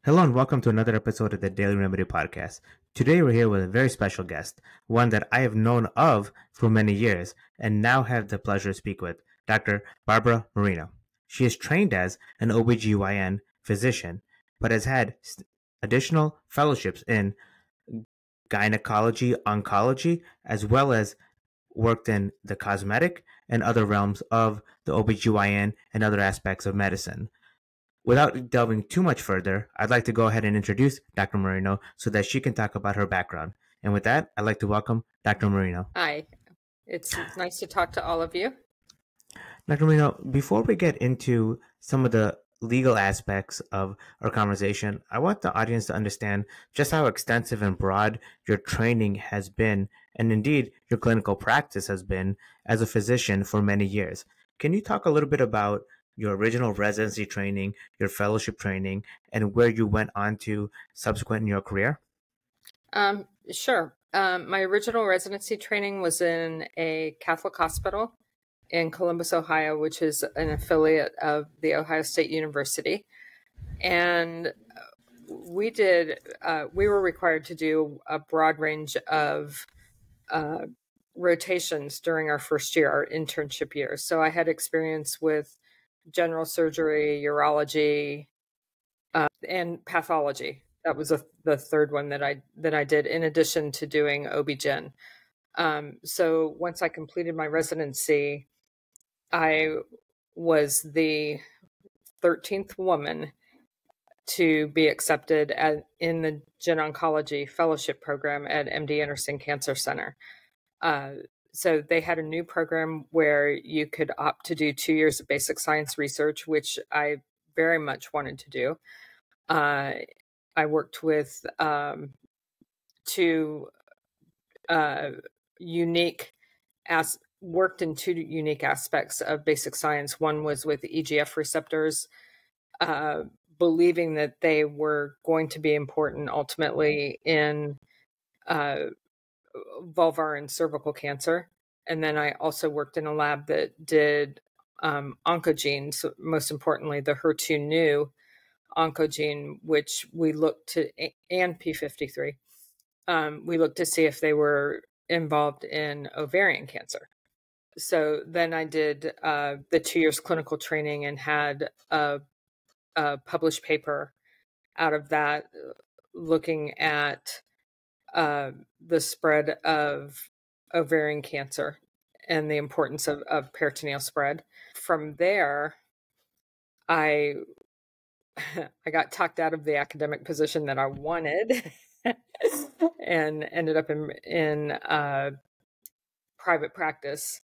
Hello and welcome to another episode of the Daily Remedy Podcast. Today we're here with a very special guest, one that I have known of for many years and now have the pleasure to speak with, Dr. Barbara Marino. She is trained as an OBGYN physician, but has had additional fellowships in gynecology, oncology, as well as worked in the cosmetic and other realms of the OBGYN and other aspects of medicine. Without delving too much further, I'd like to go ahead and introduce Dr. Marino so that she can talk about her background. And with that, I'd like to welcome Dr. Marino. Hi, it's nice to talk to all of you. Dr. Marino, before we get into some of the legal aspects of our conversation, I want the audience to understand just how extensive and broad your training has been, and indeed your clinical practice has been as a physician for many years. Can you talk a little bit about your original residency training, your fellowship training, and where you went on to subsequent in your career? Sure. My original residency training was in a Catholic hospital in Columbus, Ohio, which is an affiliate of the Ohio State University. And we were required to do a broad range of rotations during our first year, our internship year. So I had experience with general surgery, urology, and pathology. That was the third one that I did, in addition to doing OB-GYN. So once I completed my residency, I was the 13th woman to be accepted in the Gen Oncology Fellowship Program at MD Anderson Cancer Center. So they had a new program where you could opt to do 2 years of basic science research, which I very much wanted to do. I worked with worked in two unique aspects of basic science. One was with EGF receptors, believing that they were going to be important ultimately in vulvar and cervical cancer. And then I also worked in a lab that did oncogenes, most importantly, the HER2/neu oncogene, which we looked to, and P53. We looked to see if they were involved in ovarian cancer. So then I did the 2 years clinical training and had a published paper out of that, looking at the spread of ovarian cancer and the importance of peritoneal spread. From there, I got talked out of the academic position that I wanted and ended up in private practice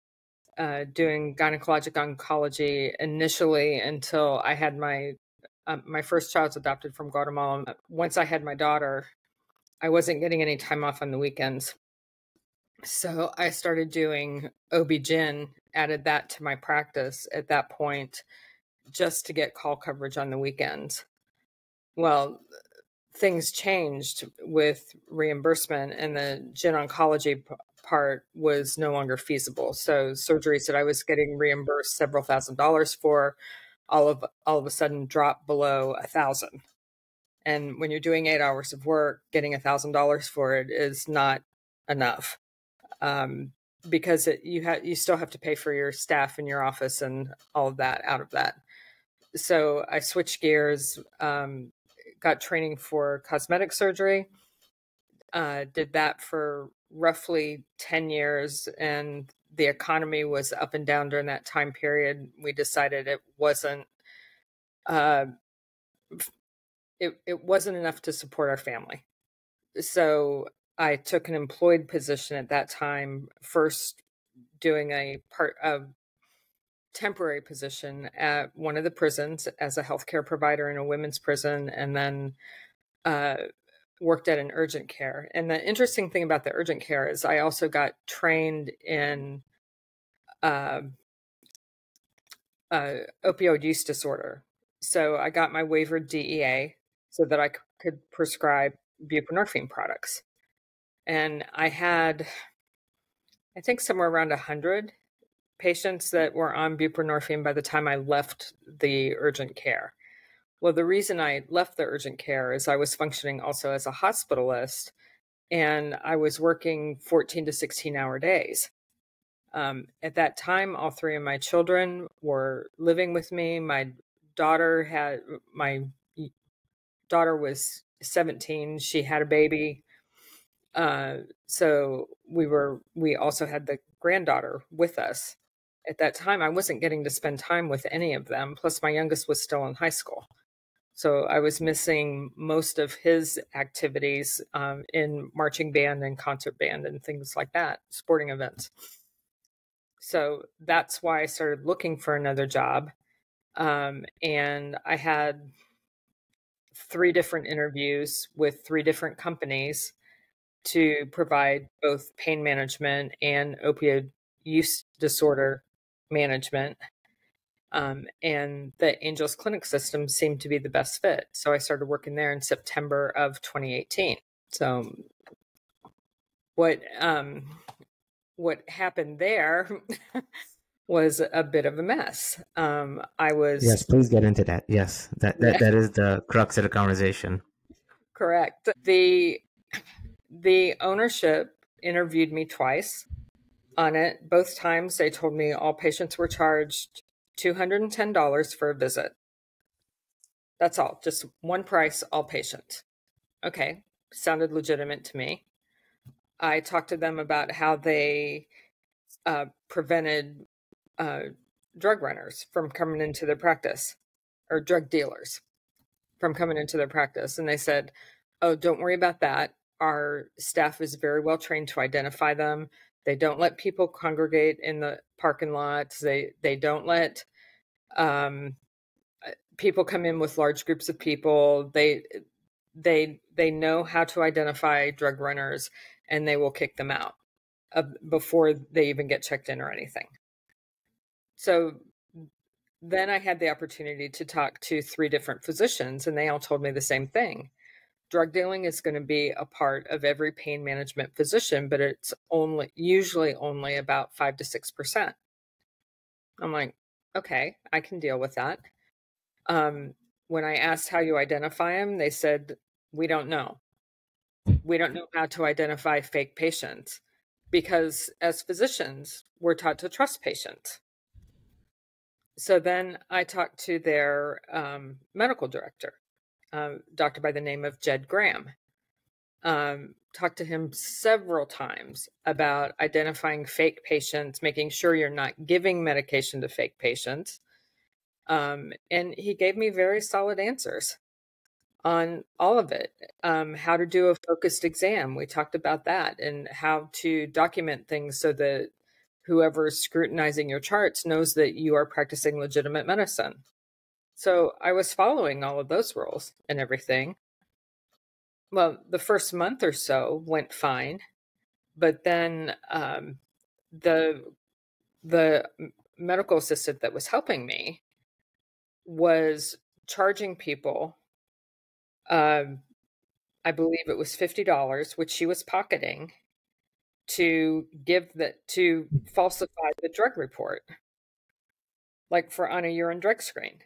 doing gynecologic oncology initially until I had my first child's adopted from Guatemala. Once I had my daughter, I wasn't getting any time off on the weekends. So I started doing OB-GYN, added that to my practice at that point, just to get call coverage on the weekends. Well, things changed with reimbursement, and the gen oncology part was no longer feasible. So surgeries that I was getting reimbursed several $1,000s for all of a sudden dropped below $1,000. And when you're doing 8 hours of work, getting $1,000 for it is not enough, because you still have to pay for your staff in your office and all of that out of that. So I switched gears, got training for cosmetic surgery, did that for roughly 10 years, and the economy was up and down during that time period. We decided it wasn't enough to support our family. So I took an employed position at that time, first doing a temporary position at one of the prisons as a healthcare provider in a women's prison, and then worked at an urgent care. And the interesting thing about the urgent care is I also got trained in opioid use disorder. So I got my waivered DEA so that I could prescribe buprenorphine products. And I had, I think, somewhere around 100 patients that were on buprenorphine by the time I left the urgent care. Well, the reason I left the urgent care is I was functioning also as a hospitalist, and I was working 14 to 16-hour days. At that time, all three of my children were living with me. My daughter was 17. She had a baby. So we also had the granddaughter with us. At that time, I wasn't getting to spend time with any of them. Plus, my youngest was still in high school. So I was missing most of his activities in marching band and concert band and things like that, sporting events. So that's why I started looking for another job. And I had 3 different interviews with 3 different companies to provide both pain management and opioid use disorder management. And the Angels Clinic system seemed to be the best fit. So I started working there in September of 2018. So what happened there was a bit of a mess. Yes, please get into that. Yes, that is the crux of the conversation. Correct. The ownership interviewed me twice on it. Both times they told me all patients were charged $210 for a visit. That's all, just one price, all patients. Okay, sounded legitimate to me. I talked to them about how they prevented drug runners from coming into their practice, or drug dealers from coming into their practice. And they said, oh, don't worry about that. Our staff is very well trained to identify them. They don't let people congregate in the parking lots. They don't let people come in with large groups of people. They know how to identify drug runners, and they will kick them out before they even get checked in or anything. So then I had the opportunity to talk to 3 different physicians, and they all told me the same thing. Drug dealing is going to be a part of every pain management physician, but it's usually only about 5 to 6%. I'm like, okay, I can deal with that. When I asked how you identify them, they said, we don't know. We don't know how to identify fake patients, because as physicians, we're taught to trust patients. So then I talked to their medical director, doctor by the name of Jed Graham. Talked to him several times about identifying fake patients, making sure you're not giving medication to fake patients. And he gave me very solid answers on all of it. How to do a focused exam. We talked about that, and how to document things so that whoever's scrutinizing your charts knows that you are practicing legitimate medicine. So I was following all of those rules and everything. Well, the first month or so went fine, but then the medical assistant that was helping me was charging people, I believe it was $50, which she was pocketing, to falsify the drug report, like on a urine drug screen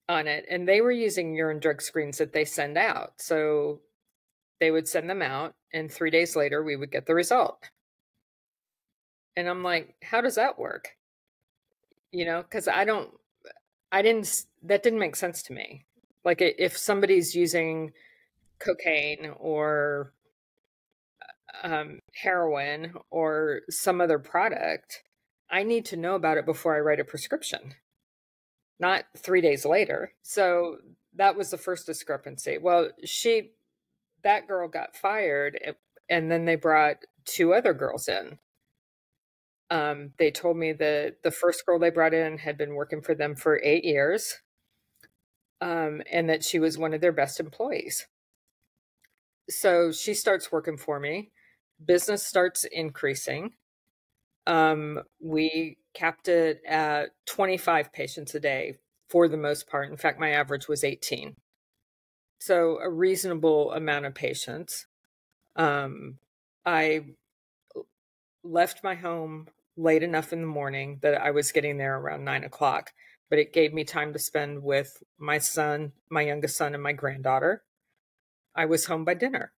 on it. And they were using urine drug screens that they send out. So they would send them out, and 3 days later we would get the result. And I'm like, how does that work? Because that didn't make sense to me. Like, if somebody's using cocaine or heroin or some other product, I need to know about it before I write a prescription, not 3 days later. So that was the first discrepancy. Well, that girl got fired, and then they brought 2 other girls in. They told me that the first girl they brought in had been working for them for 8 years, and that she was one of their best employees. So she starts working for me. Business starts increasing. We capped it at 25 patients a day for the most part. In fact, my average was 18. So a reasonable amount of patients. I left my home late enough in the morning that I was getting there around 9 o'clock. but it gave me time to spend with my son, my youngest son, and my granddaughter. I was home by dinner.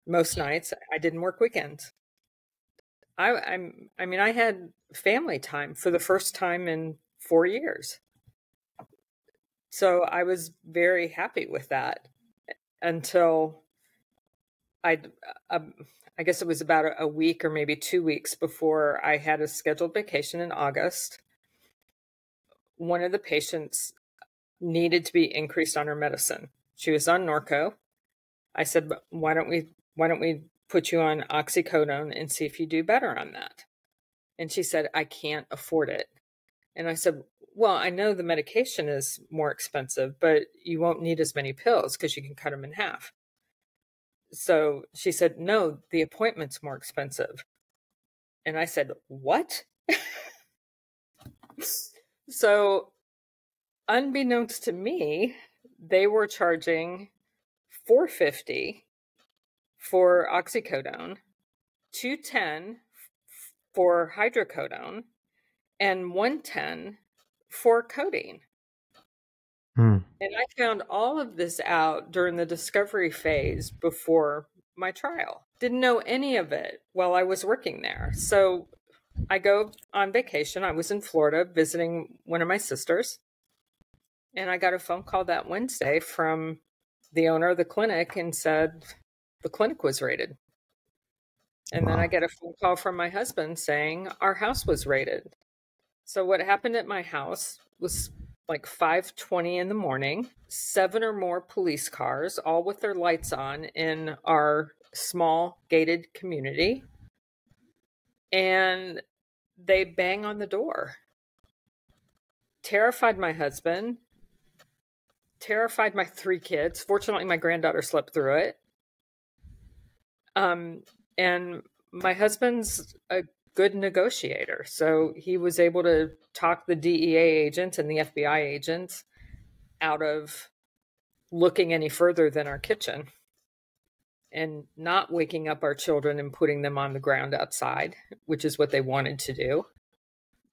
Most nights, I didn't work weekends. I had family time for the first time in 4 years. So I was very happy with that until I guess it was about a week or maybe 2 weeks before I had a scheduled vacation in August. One of the patients needed to be increased on her medicine. She was on Norco. I said, why don't we put you on oxycodone and see if you do better on that? And she said, I can't afford it. And I said, well, I know the medication is more expensive, but you won't need as many pills because you can cut them in half. So she said, no, the appointment's more expensive. And I said, what? So unbeknownst to me, they were charging $450 for oxycodone, $210 for hydrocodone, and $110 for codeine. And I found all of this out during the discovery phase before my trial. Didn't know any of it while I was working there. So I go on vacation. I was in Florida visiting one of my sisters. And I got a phone call that Wednesday from the owner of the clinic and said the clinic was raided. And then I get a phone call from my husband saying our house was raided. So what happened at my house was like 5:20 in the morning, 7 or more police cars, all with their lights on in our small gated community. And they bang on the door. Terrified my husband, terrified my 3 kids. Fortunately, my granddaughter slept through it. And my husband's a good negotiator. So he was able to talk the DEA agent and the FBI agent out of looking any further than our kitchen and not waking up our children and putting them on the ground outside, which is what they wanted to do.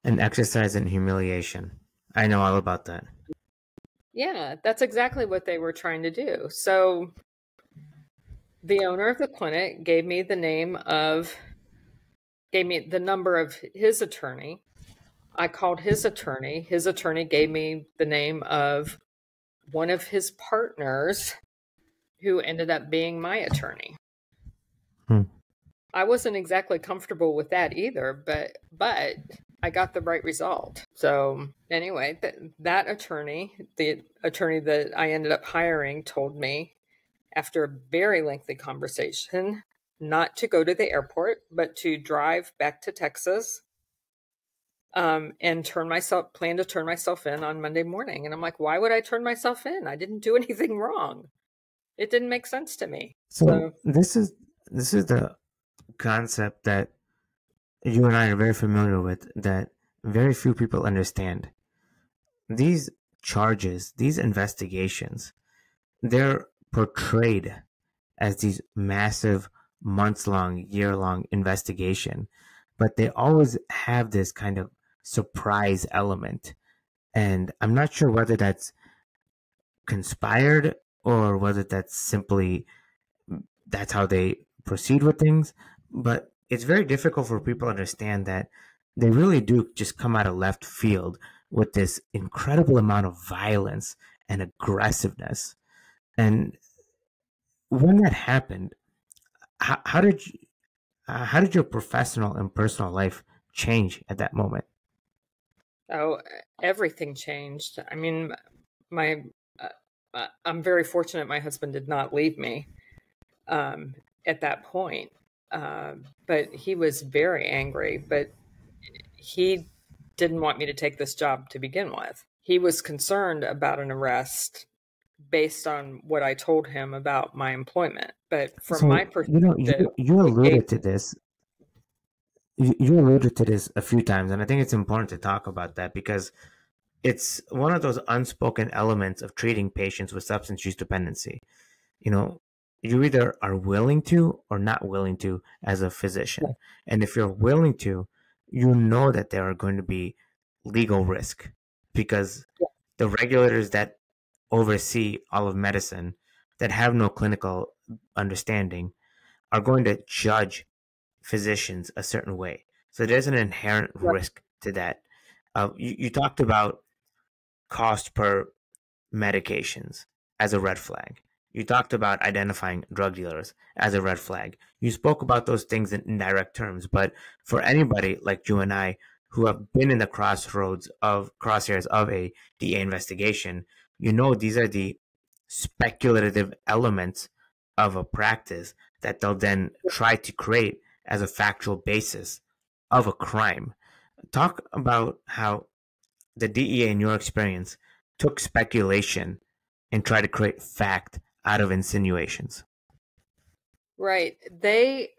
An exercise in humiliation. I know all about that. Yeah, that's exactly what they were trying to do. So the owner of the clinic gave me the number of his attorney. I called his attorney. His attorney gave me the name of one of his partners who ended up being my attorney. I wasn't exactly comfortable with that either, but I got the right result. So anyway, that attorney, the attorney that I ended up hiring, told me after a very lengthy conversation not to go to the airport, but to drive back to Texas and plan to turn myself in on Monday morning. And I'm like, why would I turn myself in? I didn't do anything wrong. It didn't make sense to me. So this is the concept that you and I are very familiar with, that very few people understand. These charges, these investigations, they're portrayed as these massive months-long, year-long investigation, but they always have this kind of surprise element. And I'm not sure whether that's conspired or whether that's simply that's how they proceed with things. But it's very difficult for people to understand that they really do just come out of left field with this incredible amount of violence and aggressiveness. And when that happened, how did your professional and personal life change at that moment? Oh, everything changed. I mean, I'm very fortunate my husband did not leave me at that point. But he was very angry, but he didn't want me to take this job to begin with. He was concerned about an arrest based on what I told him about my employment. But from my perspective, you alluded to this. You alluded to this a few times, and I think it's important to talk about that because it's one of those unspoken elements of treating patients with substance use dependency. You either are willing to or not willing to as a physician. And if you're willing to, you know that there are going to be legal risk because the regulators that oversee all of medicine that have no clinical understanding are going to judge physicians a certain way. So there's an inherent risk to that. You talked about cost per medications as a red flag. You talked about identifying drug dealers as a red flag. You spoke about those things in indirect terms, but for anybody like you and I who have been in the crosshairs of a DEA investigation, you know these are the speculative elements of a practice that they'll then try to create as a factual basis of a crime. Talk about how the DEA, in your experience, took speculation and tried to create fact out of insinuations. Right. They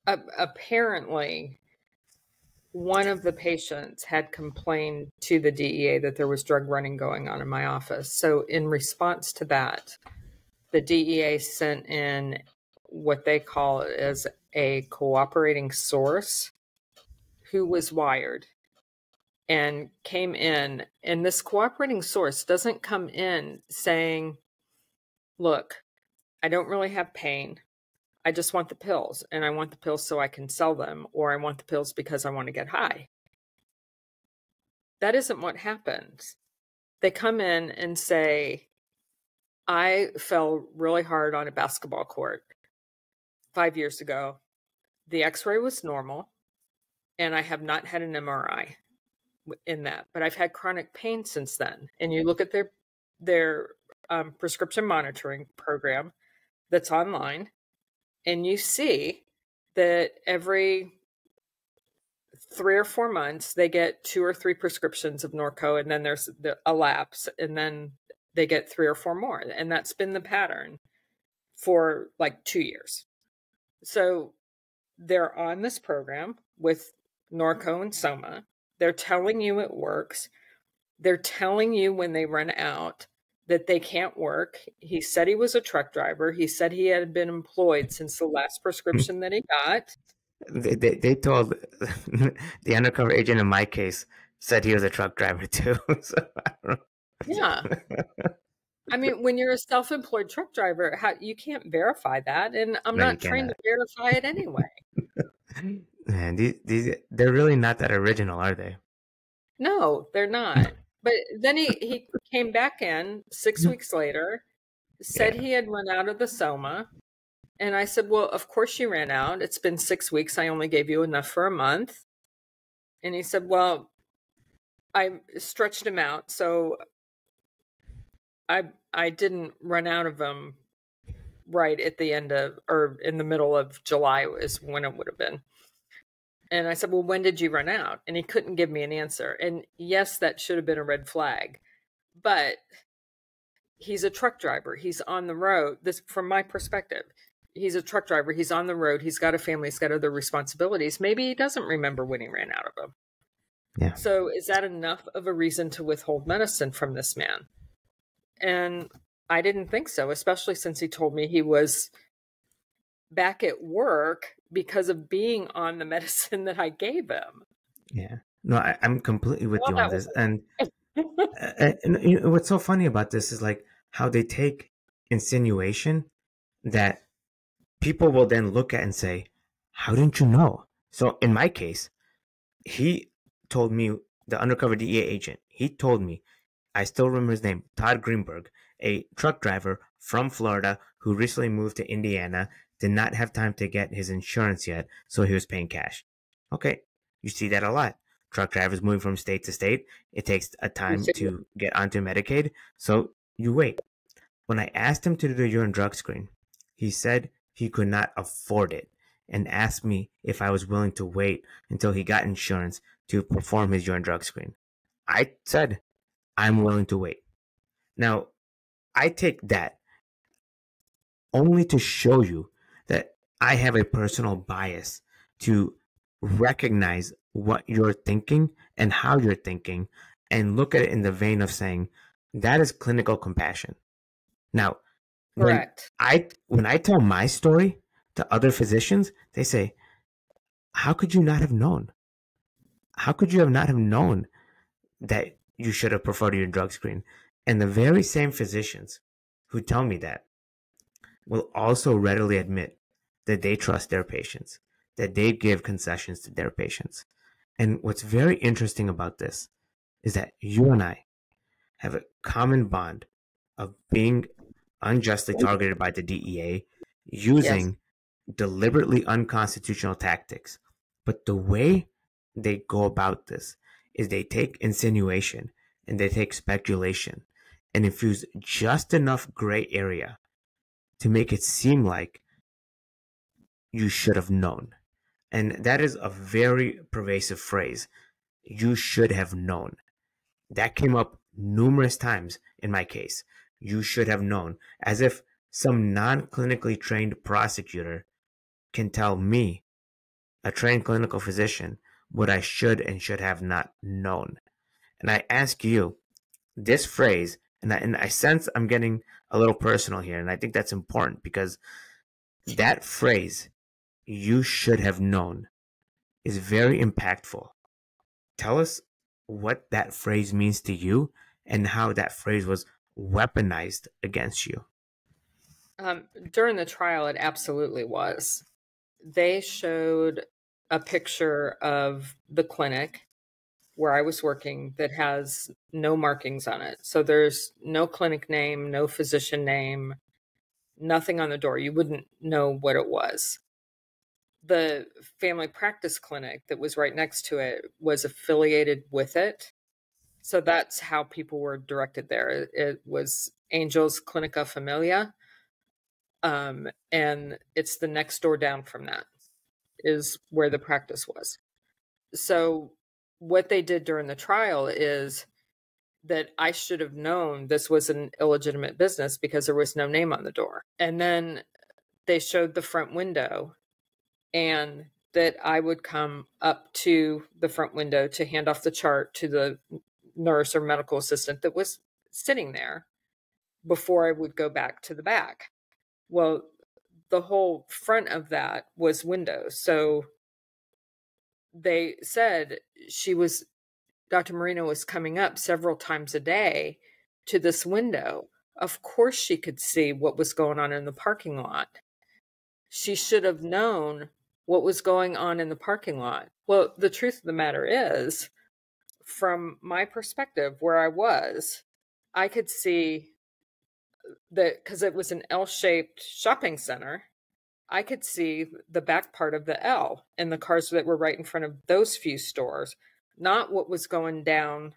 apparently, one of the patients had complained to the DEA that there was drug running going on in my office. So in response to that, the DEA sent in what they call as a cooperating source who was wired and came in. And this cooperating source doesn't come in saying, look, I don't really have pain. I just want the pills, and I want the pills so I can sell them, or I want the pills because I want to get high. That isn't what happens. They come in and say, I fell really hard on a basketball court 5 years ago. The x-ray was normal, and I have not had an MRI in that, but I've had chronic pain since then. And you look at their prescription monitoring program that's online, and you see that every 3 or 4 months, they get 2 or 3 prescriptions of Norco, and then there's a lapse, and then they get 3 or 4 more. And that's been the pattern for like 2 years. So they're on this program with Norco and Soma. They're telling you it works. They're telling you when they run out that they can't work. He said he was a truck driver. He said he had been employed since the last prescription that he got. They told the undercover agent in my case said he was a truck driver too. So I don't know. Yeah. I mean, when you're a self-employed truck driver, you can't verify that. And I'm not trained to verify it anyway. Man, they're really not that original, are they? No, they're not. But then he came back in 6 weeks later, said he had run out of the Soma. And I said, well, of course you ran out. It's been 6 weeks. I only gave you enough for a month. And he said, well, I stretched him out. So I didn't run out of them right at the end of, or in the middle of July is when it would have been. And I said, well, when did you run out? And he couldn't give me an answer. And yes, that should have been a red flag. But he's a truck driver. He's on the road. This, from my perspective, he's a truck driver. He's on the road. He's got a family. He's got other responsibilities. Maybe he doesn't remember when he ran out of them. Yeah. So is that enough of a reason to withhold medicine from this man? And I didn't think so, especially since he told me he was back at work because of being on the medicine that I gave him. Yeah. No, I'm completely with you on this. And you know, what's so funny about this is like how they take insinuation that people will then look at and say, how didn't you know? So in my case, he told me, the undercover DEA agent, he told me, I still remember his name, Todd Greenberg, a truck driver from Florida who recently moved to Indiana, did not have time to get his insurance yet, so he was paying cash. Okay, you see that a lot. Truck drivers moving from state to state, it takes a time to get onto Medicaid, so you wait. When I asked him to do the urine drug screen, he said he could not afford it and asked me if I was willing to wait until he got insurance to perform his urine drug screen. I said, I'm willing to wait. Now, I take that only to show you that I have a personal bias to recognize what you're thinking and how you're thinking and look at it in the vein of saying that is clinical compassion. Now, correct. When I tell my story to other physicians, they say, how could you not have known? How could you have not have known that you should have preferred your drug screen. And the very same physicians who tell me that will also readily admit that they trust their patients, that they give concessions to their patients. And what's very interesting about this is that you and I have a common bond of being unjustly targeted by the DEA using deliberately unconstitutional tactics. But the way they go about this is they take insinuation and they take speculation and infuse just enough gray area to make it seem like you should have known. And that is a very pervasive phrase. You should have known. That came up numerous times in my case. You should have known, as if some non-clinically trained prosecutor can tell me, a trained clinical physician, what I should and should have not known. And I ask you, this phrase, and I sense I'm getting a little personal here, and I think that's important because that phrase, you should have known, is very impactful. Tell us what that phrase means to you and how that phrase was weaponized against you. During the trial, it absolutely was. They showed a picture of the clinic where I was working that has no markings on it. So there's no clinic name, no physician name, nothing on the door. You wouldn't know what it was. The family practice clinic that was right next to it was affiliated with it. So that's how people were directed there. It was Angels Clinica Familia. And it's the next door down from that is where the practice was. So what they did during the trial is that I should have known this was an illegitimate business because there was no name on the door. And then they showed the front window and that I would come up to the front window to hand off the chart to the nurse or medical assistant that was sitting there before I would go back to the back. Well, the whole front of that was windows. So they said Dr. Marino was coming up several times a day to this window. Of course she could see what was going on in the parking lot. She should have known what was going on in the parking lot. Well, the truth of the matter is, from my perspective where I was, I could see that because it was an L-shaped shopping center, I could see the back part of the L and the cars that were right in front of those few stores, not what was going down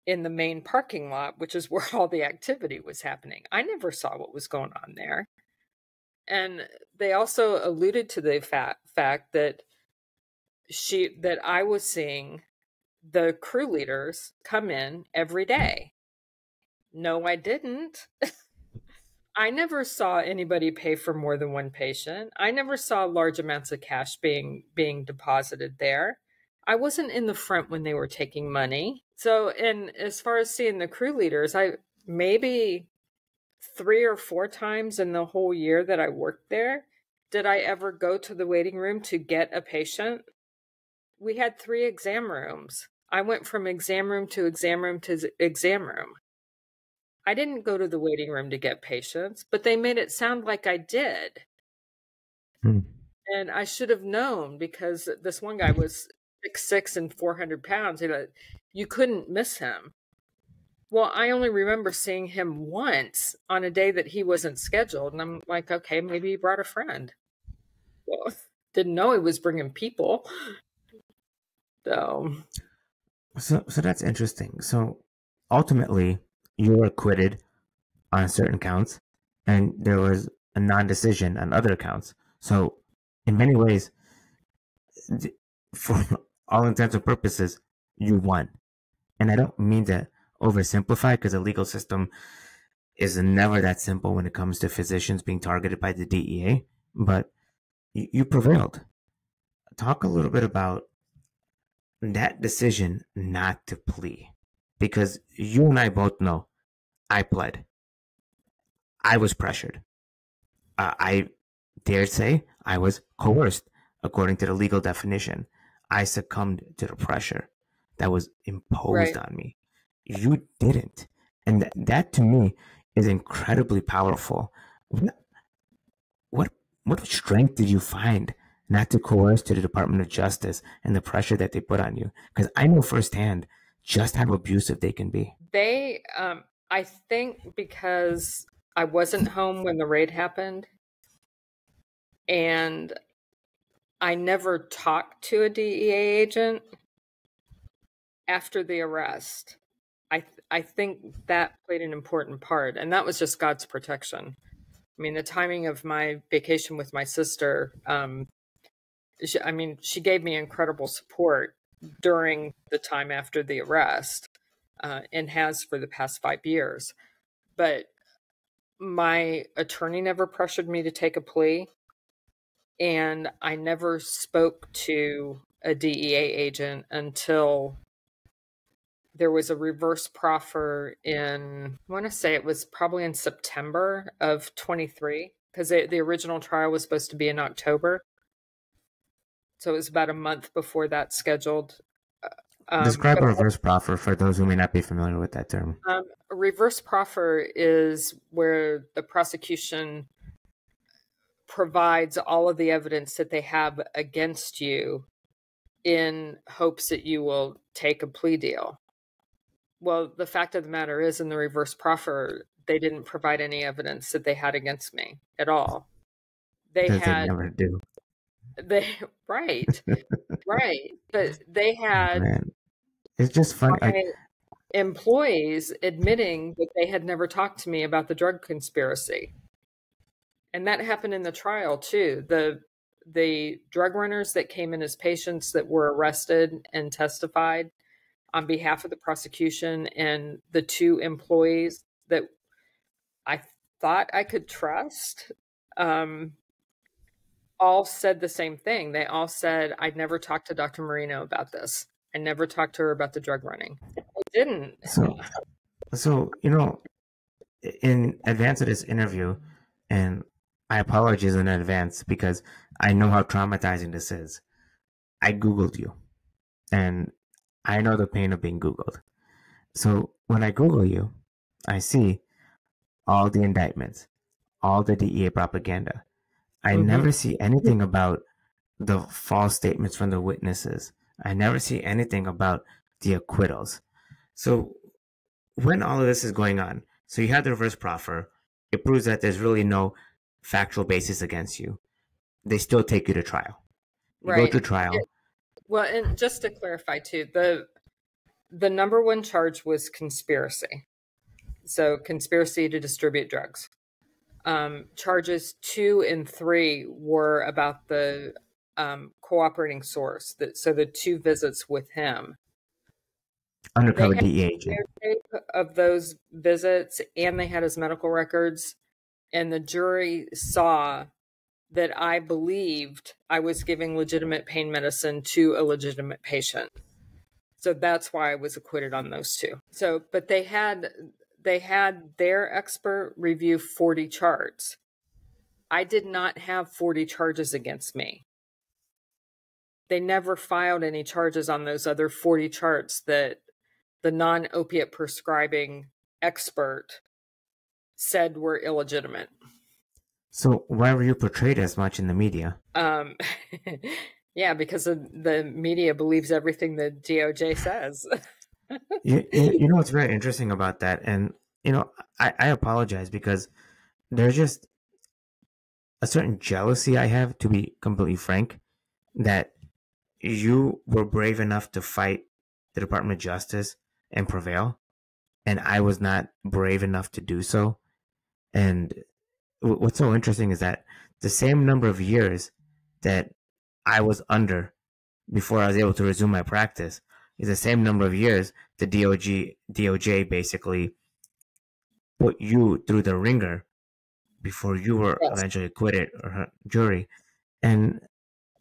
in the main parking lot, which is where all the activity was happening. I never saw what was going on there. And they also alluded to the fact that I was seeing the crew leaders come in every day. No, I didn't. I never saw anybody pay for more than one patient. I never saw large amounts of cash being deposited there. I wasn't in the front when they were taking money. So, and as far as seeing the crew leaders, I maybe 3 or 4 times in the whole year that I worked there, did I ever go to the waiting room to get a patient? We had 3 exam rooms. I went from exam room to exam room to exam room. I didn't go to the waiting room to get patients, but they made it sound like I did. And I should have known because this one guy was 6'6" and 400 pounds. You couldn't miss him. Well, I only remember seeing him once on a day that he wasn't scheduled. And I'm like, okay, maybe he brought a friend. Well, didn't know he was bringing people. So that's interesting. So ultimately, you were acquitted on certain counts, and there was a non-decision on other counts. So in many ways, for all intents and purposes, you won. And I don't mean to oversimplify because the legal system is never that simple when it comes to physicians being targeted by the DEA, but you prevailed. Talk a little bit about that decision not to plea, because you and I both know I pled. I was pressured. I dare say I was coerced according to the legal definition. I succumbed to the pressure. that was imposed Right. on me. You didn't. And that to me is incredibly powerful. What, what, what strength did you find not to coerce to the Department of Justice and the pressure that they put on you? Because I know firsthand just how abusive they can be. They, I think because I wasn't home when the raid happened and I never talked to a DEA agent after the arrest. I think that played an important part, and that was just God's protection. I mean, the timing of my vacation with my sister, she gave me incredible support during the time after the arrest, and has for the past 5 years. But my attorney never pressured me to take a plea, and I never spoke to a DEA agent until there was a reverse proffer in, I want to say it was probably in September of 23, because the original trial was supposed to be in October. So it was about a month before that scheduled. Describe a reverse proffer for those who may not be familiar with that term. A reverse proffer is where the prosecution provides all of the evidence that they have against you in hopes that you will take a plea deal. Well, the fact of the matter is, in the reverse proffer, they didn't provide any evidence that they had against me at all. They never do. Right. But they had, man, it's just funny. Employees admitting that they had never talked to me about the drug conspiracy. And that happened in the trial too. The drug runners that came in as patients that were arrested and testified on behalf of the prosecution, and the 2 employees that I thought I could trust, all said the same thing. They all said, I'd never talked to Dr. Marino about this. I never talked to her about the drug running. I didn't. So, in advance of this interview, and I apologize in advance because I know how traumatizing this is, I Googled you. And I know the pain of being Googled. So when I Google you, I see all the indictments, all the DEA propaganda. I never see anything about the false statements from the witnesses. I never see anything about the acquittals. So when all of this is going on, so you have the reverse proffer, it proves that there's really no factual basis against you. They still take you to trial. You go to trial. Well, and just to clarify too, the number 1 charge was conspiracy. So conspiracy to distribute drugs. Charges 2 and 3 were about the cooperating source. So the 2 visits with him. Undercover DEA agent. Of those visits, and they had his medical records, and the jury saw that I believed I was giving legitimate pain medicine to a legitimate patient. So that's why I was acquitted on those 2. So, but they had their expert review 40 charts. I did not have 40 charges against me. They never filed any charges on those other 40 charts that the non-opiate prescribing expert said were illegitimate. So why were you portrayed as much in the media? Yeah, because the media believes everything the DOJ says. you know what's very interesting about that? And, I apologize because there's just a certain jealousy I have, to be completely frank, that you were brave enough to fight the Department of Justice and prevail, and I was not brave enough to do so. And what's so interesting is that the same number of years that I was under before I was able to resume my practice is the same number of years the DOJ basically put you through the ringer before you were eventually acquitted or jury. And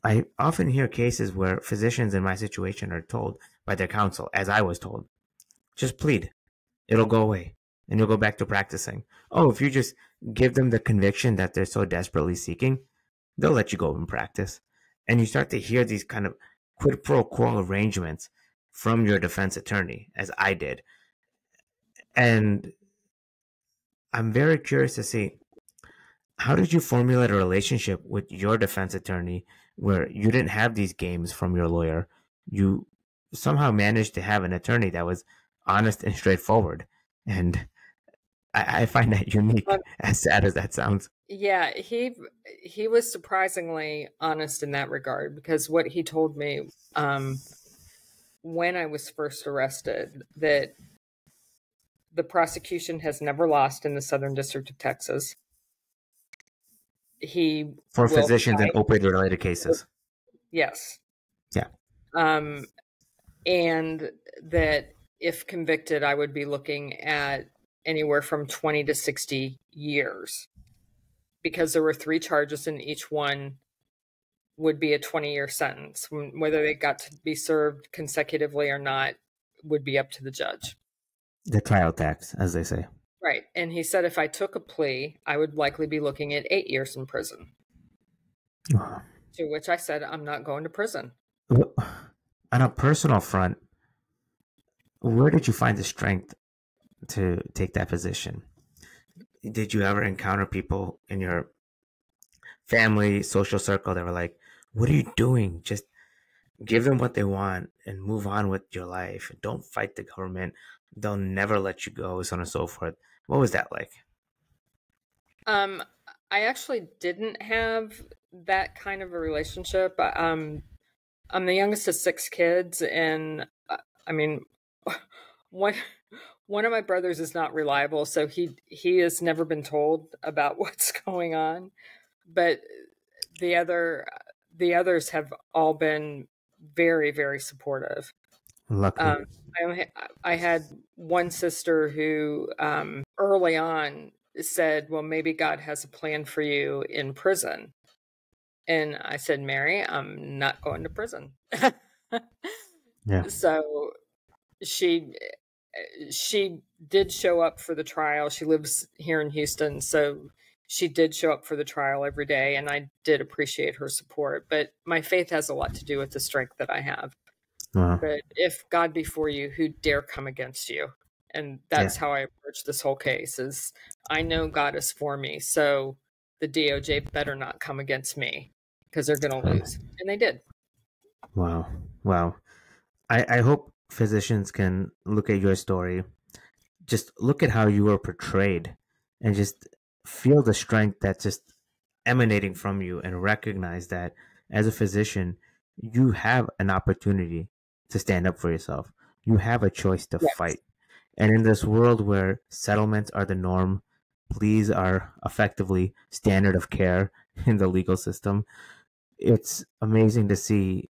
I often hear cases where physicians in my situation are told by their counsel, as I was told, just plead. It'll go away and you'll go back to practicing. Oh, if you just give them the conviction that they're so desperately seeking, they'll let you go and practice. And you start to hear these kind of quid pro quo arrangements from your defense attorney, as I did. And I'm very curious to see, how did you formulate a relationship with your defense attorney where you didn't have these games from your lawyer? You somehow managed to have an attorney that was honest and straightforward. And I find that unique, as sad as that sounds. Yeah, he was surprisingly honest in that regard, because what he told me when I was first arrested, that the prosecution has never lost in the Southern District of Texas. He For will physicians and fight. opioid-related cases. Yes. Yeah. And that if convicted, I would be looking at anywhere from 20 to 60 years, because there were 3 charges and each one would be a 20-year sentence. Whether they got to be served consecutively or not would be up to the judge. The trial tax, as they say. Right. And he said if I took a plea, I would likely be looking at 8 years in prison. Wow. To which I said, I'm not going to prison. On a personal front, where did you find the strength to take that position? Did you ever encounter people in your family, social circle that were like, what are you doing? Just give them what they want and move on with your life. Don't fight the government. They'll never let you go, so on and so forth. What was that like? I actually didn't have that kind of a relationship. I'm the youngest of 6 kids, and I mean, one of my brothers is not reliable, so he has never been told about what's going on. But the others have all been very, very supportive. Luckily. I had one sister who early on said, well, maybe God has a plan for you in prison. And I said, Mary, I'm not going to prison. Yeah. So she did show up for the trial. She lives here in Houston, so she did show up for the trial every day, and I did appreciate her support. But my faith has a lot to do with the strength that I have. Wow. But if God be for you, who dare come against you? And that's how I approach this whole case, is I know God is for me, so the DOJ better not come against me, because they're going to lose. And they did. Wow. Wow. I hope physicians can look at your story, just look at how you were portrayed, and just feel the strength that's just emanating from you, and recognize that as a physician, you have an opportunity to stand up for yourself. You have a choice to fight. And in this world where settlements are the norm, pleas are effectively standard of care in the legal system, it's amazing to see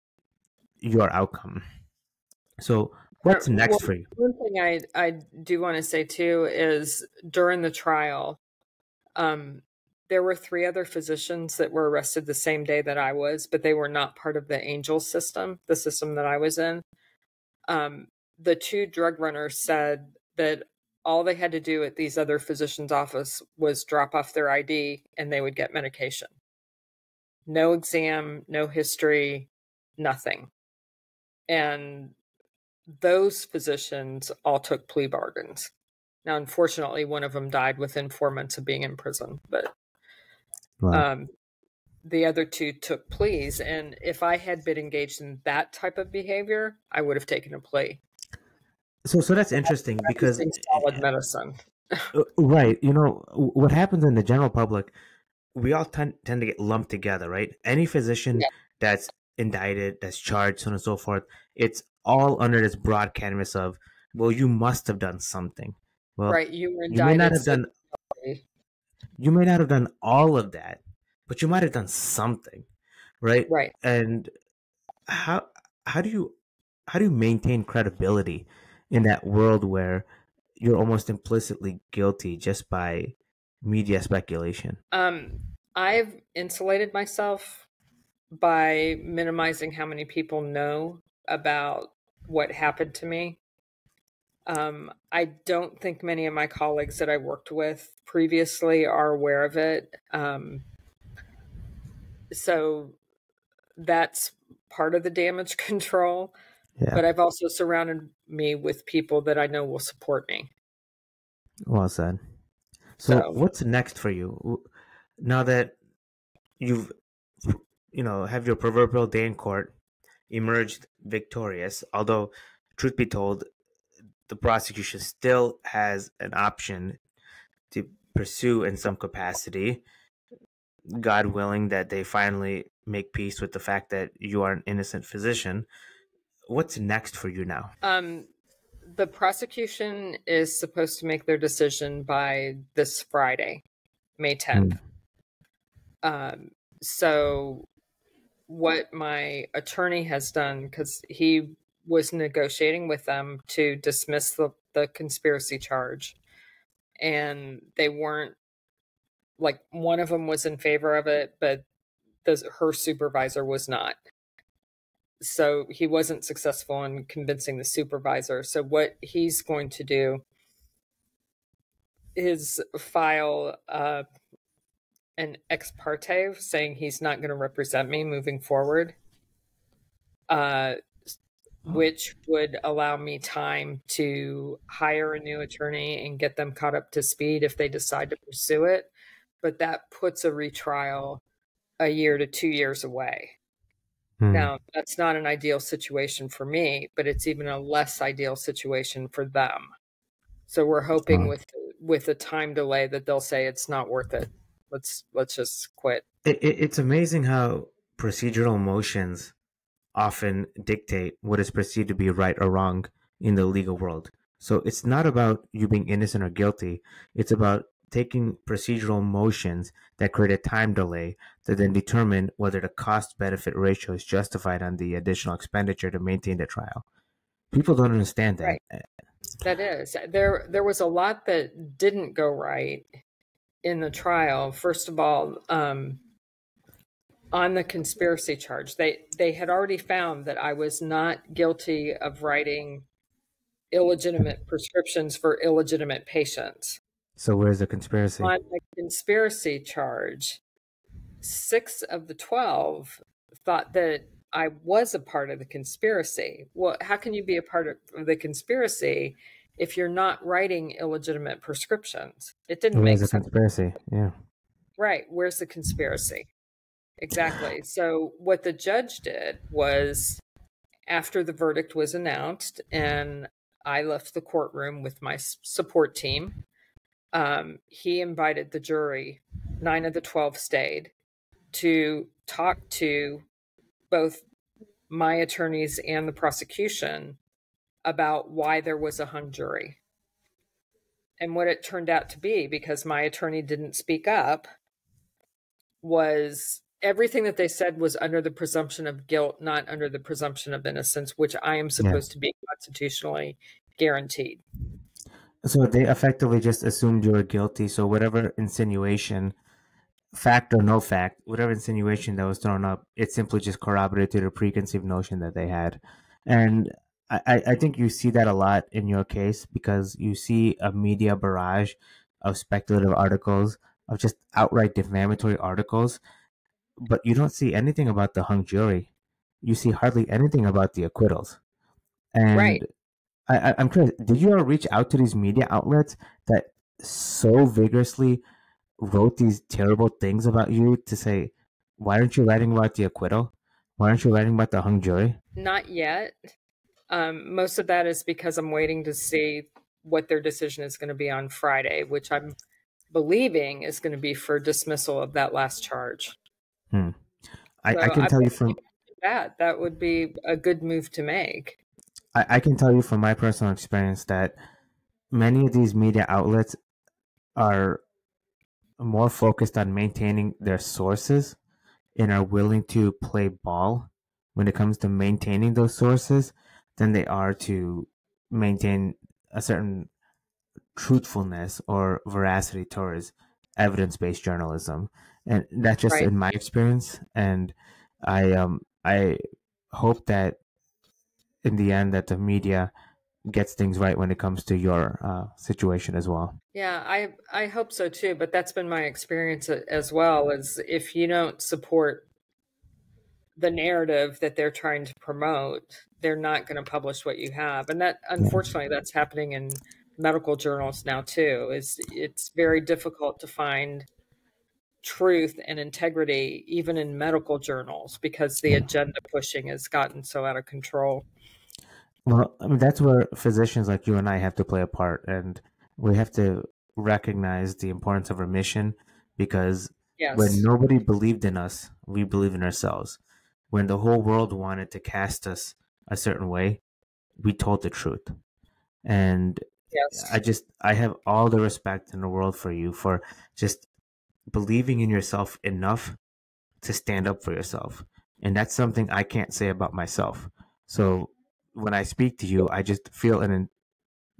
your outcome. So what's next for you? One thing I do want to say too is during the trial, there were 3 other physicians that were arrested the same day that I was, but they were not part of the Angel system, the system that I was in. The 2 drug runners said that all they had to do at these other physicians' office was drop off their ID and they would get medication. No exam, no history, nothing. And those physicians all took plea bargains. Now, unfortunately, one of them died within 4 months of being in prison, but the other 2 took pleas. And if I had been engaged in that type of behavior, I would have taken a plea. So that's interesting, because solid medicine. Right. You know, what happens in the general public, we all tend to get lumped together, right? Any physician that's indicted, that's charged, so on and so forth, it's all under this broad canvas of, well, you must have done something. Well, right. You were indicted. You may not have done all of that, but you might have done something, right? Right. And how do you maintain credibility in that world where you're almost implicitly guilty just by media speculation? I've insulated myself by minimizing how many people know about what happened to me. I don't think many of my colleagues that I worked with previously are aware of it. So that's part of the damage control. Yeah. But I've also surrounded me with people that I know will support me. Well said. So, So, what's next for you now that you've, have your proverbial day in court, emerged victorious? Although, truth be told, the prosecution still has an option to pursue in some capacity. God willing that they finally make peace with the fact that you are an innocent physician. What's next for you now? the prosecution is supposed to make their decision by this Friday, May 10th. So what my attorney has done, because he was negotiating with them to dismiss the conspiracy charge, and they weren't, like, one of them was in favor of it, but her supervisor was not. So he wasn't successful in convincing the supervisor. So what he's going to do is file an ex parte saying he's not going to represent me moving forward, which would allow me time to hire a new attorney and get them caught up to speed if they decide to pursue it. But that puts a retrial a year to 2 years away. Now, that's not an ideal situation for me, but it's even a less ideal situation for them. So we're hoping with a time delay that they'll say it's not worth it. Let's just quit. It's amazing how procedural motions often dictate what is perceived to be right or wrong in the legal world. So it's not about you being innocent or guilty. It's about taking procedural motions that create a time delay to then determine whether the cost-benefit ratio is justified on the additional expenditure to maintain the trial. People don't understand that. Right. That is. There was a lot that didn't go right in the trial. First of all, on the conspiracy charge, they had already found that I was not guilty of writing illegitimate prescriptions for illegitimate patients. So where's the conspiracy? On the conspiracy charge, 6 of the 12 thought that I was a part of the conspiracy. Well, how can you be a part of the conspiracy if you're not writing illegitimate prescriptions? It didn't make sense. Where's the conspiracy? Yeah. Right. Where's the conspiracy? Exactly. So what the judge did was, after the verdict was announced and I left the courtroom with my support team, he invited the jury, 9 of the 12 stayed, to talk to both my attorneys and the prosecution about why there was a hung jury. And what it turned out to be, because my attorney didn't speak up, was everything that they said was under the presumption of guilt, not under the presumption of innocence, which I am supposed to be constitutionally guaranteed. So they effectively just assumed you were guilty. So whatever insinuation, fact or no fact, whatever insinuation that was thrown up, it simply just corroborated a preconceived notion that they had. And I think you see that a lot in your case, because you see a media barrage of speculative articles, of just outright defamatory articles, but you don't see anything about the hung jury. You see hardly anything about the acquittals. And right. I'm curious, did you ever reach out to these media outlets that so vigorously wrote these terrible things about you to say, why aren't you writing about the acquittal? Why aren't you writing about the hung jury? Not yet. Most of that is because I'm waiting to see what their decision is going to be on Friday, which I'm believing is going to be for dismissal of that last charge. I can tell you from that would be a good move to make. I can tell you from my personal experience that many of these media outlets are more focused on maintaining their sources and are willing to play ball when it comes to maintaining those sources than they are to maintain a certain truthfulness or veracity towards evidence-based journalism. And that's just in my experience. And I hope that in the end that the media gets things right when it comes to your situation as well. Yeah, I hope so too, but that's been my experience as well, is if you don't support the narrative that they're trying to promote, they're not going to publish what you have. And that, unfortunately, that's happening in medical journals now too. It's very difficult to find truth and integrity even in medical journals because the agenda pushing has gotten so out of control. Well, I mean, that's where physicians like you and I have to play a part, and we have to recognize the importance of our mission because when Yes. nobody believed in us, we believe in ourselves. When the whole world wanted to cast us a certain way, we told the truth. And Yes. I have all the respect in the world for you for just believing in yourself enough to stand up for yourself. And that's something I can't say about myself. So when I speak to you, I just feel an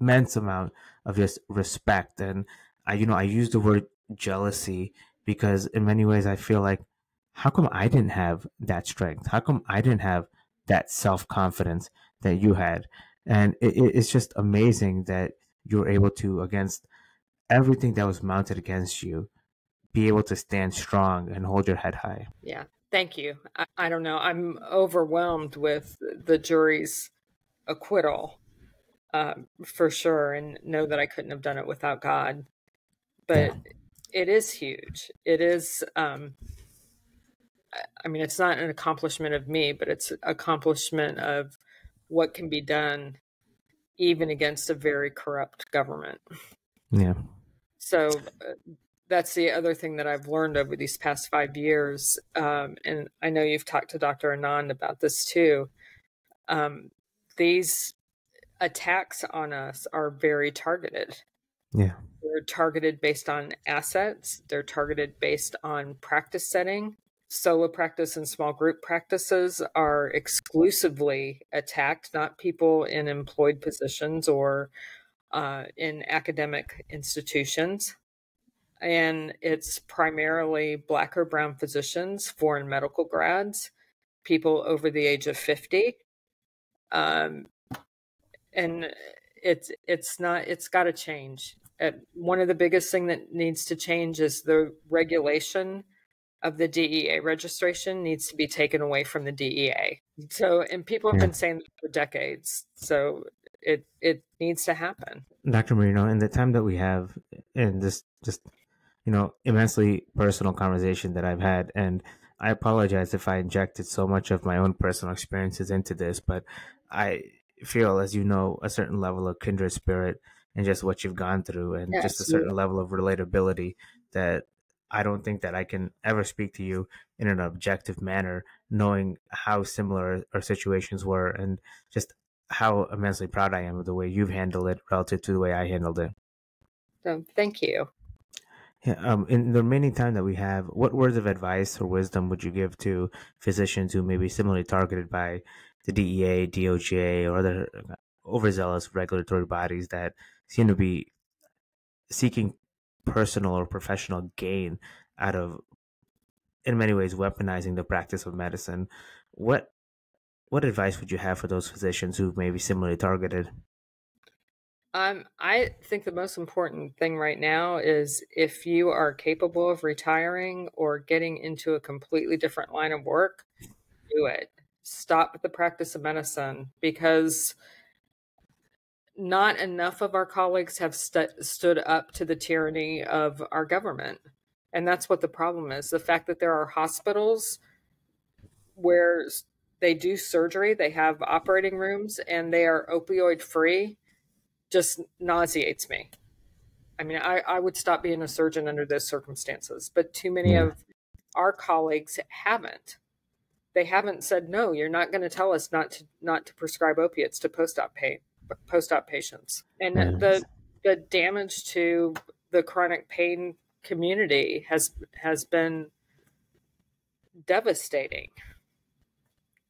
immense amount of just respect. And I use the word jealousy because in many ways I feel like, how come I didn't have that strength? How come I didn't have that self confidence that you had? And it's just amazing that you were able to, against everything that was mounted against you, be able to stand strong and hold your head high. Yeah. Thank you. I don't know. I'm overwhelmed with the jury's acquittal, for sure, and know that I couldn't have done it without God. Yeah. But it is huge. It is, I mean, it's not an accomplishment of me, but it's an accomplishment of what can be done even against a very corrupt government. Yeah. So that's the other thing that I've learned over these past 5 years. And I know you've talked to Dr. Anand about this too. These attacks on us are very targeted. Yeah. They're targeted based on assets. They're targeted based on practice setting. Solo practice and small group practices are exclusively attacked, not people in employed positions or in academic institutions. And it's primarily Black or brown physicians, foreign medical grads, people over the age of 50. Um, and it's got to change. One of the biggest thing that needs to change is the regulation of the DEA registration needs to be taken away from the DEA. So, and people have Yeah. been saying that for decades. So it needs to happen. Dr. Marino, in the time that we have in this just immensely personal conversation that I've had, and I apologize if I injected so much of my own personal experiences into this, but I feel, as you know, a certain level of kindred spirit and just what you've gone through and just a Yes. certain level of relatability that I don't think that I can ever speak to you in an objective manner, knowing how similar our situations were and just how immensely proud I am of the way you've handled it relative to the way I handled it. So thank you. Yeah, in the remaining time that we have, what words of advice or wisdom would you give to physicians who may be similarly targeted by the DEA, DOJ, or other overzealous regulatory bodies that seem to be seeking personal or professional gain out of, in many ways, weaponizing the practice of medicine? What what advice would you have for those physicians who may be similarly targeted? I think the most important thing right now is if you are capable of retiring or getting into a completely different line of work, do it. Stop the practice of medicine because not enough of our colleagues have stood up to the tyranny of our government. And that's what the problem is. The fact that there are hospitals where they do surgery, they have operating rooms, and they are opioid free just nauseates me. I mean, I would stop being a surgeon under those circumstances, but too many Yeah. of our colleagues haven't. They haven't said, no, you're not going to tell us not to prescribe opiates to post-op patients. And Yes. the damage to the chronic pain community has been devastating.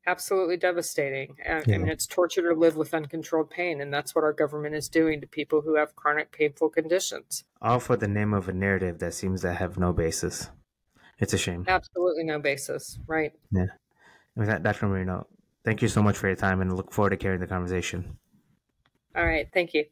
Absolutely devastating. I Yeah. mean, it's torture to live with uncontrolled pain, and that's what our government is doing to people who have chronic painful conditions. All for the name of a narrative that seems to have no basis. It's a shame. Absolutely no basis, right? Yeah. With that, Dr. Marino, thank you so much for your time and look forward to carrying the conversation. All right, thank you.